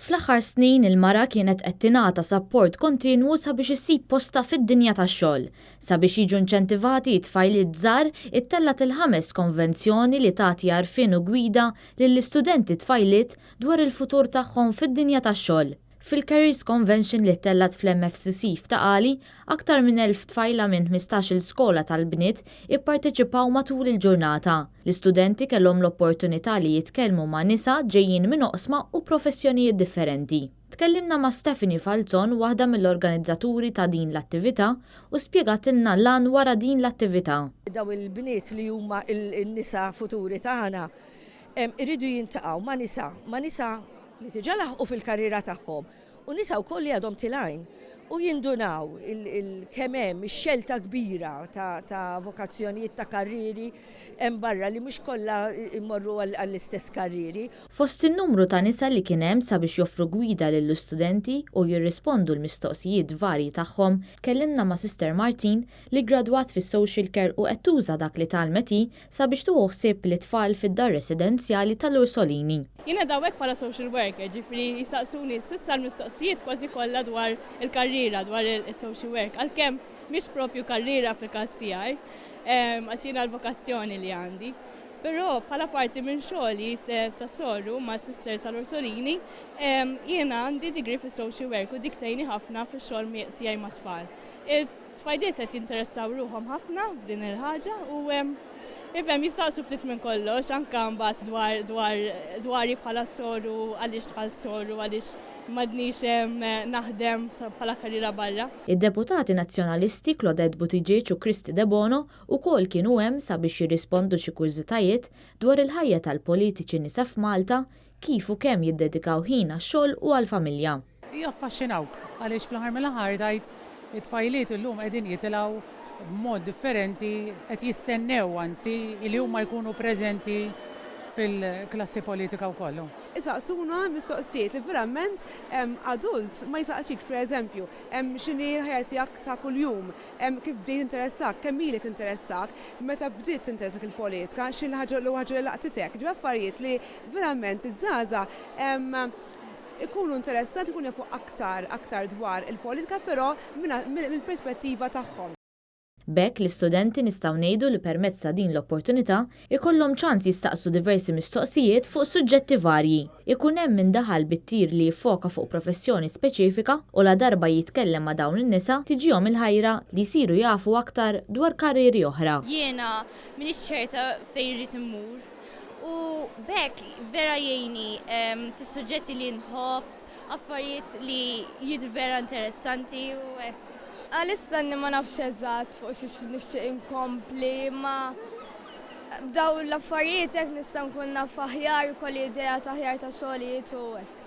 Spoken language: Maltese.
Fl-aħħar snin il-mara kienet qed tingħata sapport kontinwu sabiex issib posta fid-dinja tax-xogħol. Sabiex jiġu inċentivati t-tfajliet żgħar ittellat il-5 konvenzjoni li tagħti għarfien u gwida lill-istudenti tfajliet dwar il-futur tagħhom fid-dinja tax-xogħol. Fil-Careers Convention li ttellat fl-MFCC f'Taqali, aktar minn 1000 tfajla minn 15-il skola tal-bniet ipparteċipaw matul il-ġurnata. L-istudenti kellhom l-opportunità li jitkellmu ma' nisa ġejjin minn oqsma u professjonijiet differenti. Tkellimna ma' Stephanie Falzon, waħda mill-organizzaturi ta' din l-attività, u spjegatilna l-għan wara din l-attività. Daw il-bniet li huma n-nisa futuri tagħna iridu jintaqgħu ma' nisa li tiġa laħqu fil-karriera tagħhom u nisa wkoll li għadhom tilajn u jindunaw kemm hemm ix-xelta kbira ta' vokazzjonijiet ta' karriri hemm barra li mhux kollha jmorru għall-istess karriri. Fost in-numru ta' nisa li kien hemm sabiex joffru gwida lill-istudenti u jirrispondu l-mistoqsijiet varji tagħhom, kellimna ma' Sister Martin li gradwat fis-social care u qed tuża dak li talmet hi sabiex tuħu ħsieb l-tfal fid-dar residenzjali tal-Ursolini. Jiena dawek bħala social worker, ġifri jistaqsuni s'issa l-mistoqsijiet kważi kollha dwar il-karriera, dwar il-social work, għalkemm mhix propju karriera fil-każ tiegħi, għax jiena l-vokazzjoni li għandi. Però bħala parti minn xogħli ta' sorru ma' Sisters tal-Ursolini, jiena għandi degree fis-social work u dik tgħinni ħafna fix-xogħol tiegħi ma' tfal. It-tfajliet qed jinteressaw ruħhom ħafna f'din il-ħaġa u ifhem jistaqsu ftit minn kollox, anke mbagħad dwar bħala sorru, għaliex dħalt sorru, għaliex m'għadniex naħdem bħala karriera barra. Id-deputati nazzjonalisti Claudette Buttigieg u Kristi De Bono wkoll kienu hemm sabiex jirrispondu xi kurżitajiet dwar il-ħajja tal-politiċi nisa f'Malta kif u kemm jiddedikaw ħin għax-xogħol u għall-familja. Jaffaxxinawk għaliex fl-aħħar mill-aħħar tajt it-tfajliet illum qegħdin jitilgħu b'mod differenti qed jistennew anzi li huma jkunu preżenti fil-klassi politika wkoll. Isaqsuna mistoqsijiet li verament adult ma jisaqsik pereżempju x'inhi l-ħajja tiegħek ta' kuljum, kif bdejt interessak, kemm ilek interessak, meta bdiet tinteressak il-politika, x'inhi ħaġa li laqtitek. Ġew affarijiet li verament iż-żgħażagħ ikunu interessanti, ikunu jafu aktar dwar il-politika, però mill-perspettiva tagħhom. B'hekk l-istudenti nistgħu ngħidu li permezz ta' din l-opportunità ikollhom ċans jistaqsu diversi mistoqsijiet fuq suġġetti varji. Ikun hemm min daħal bit-tir li jiffoka fuq professjoni speċifika u la darba jitkellem ma' dawn in-nisa tiġihom il-ħajra li jsiru jafu aktar dwar karrieri oħra. Jiena m'iniex ċerta fejn irid immur u b'hekk vera jgħinni fis-suġġetti li nħobb, affarijiet li jidhru vera interessanti u Għalissa ma nafx eżatt fuq xiex nixtieq inkompli, ma b'daw l-affarijiet hekk nista' nkun naf aħjar, kolli idea ta' aħjar ta' xogħlijiet u hekk.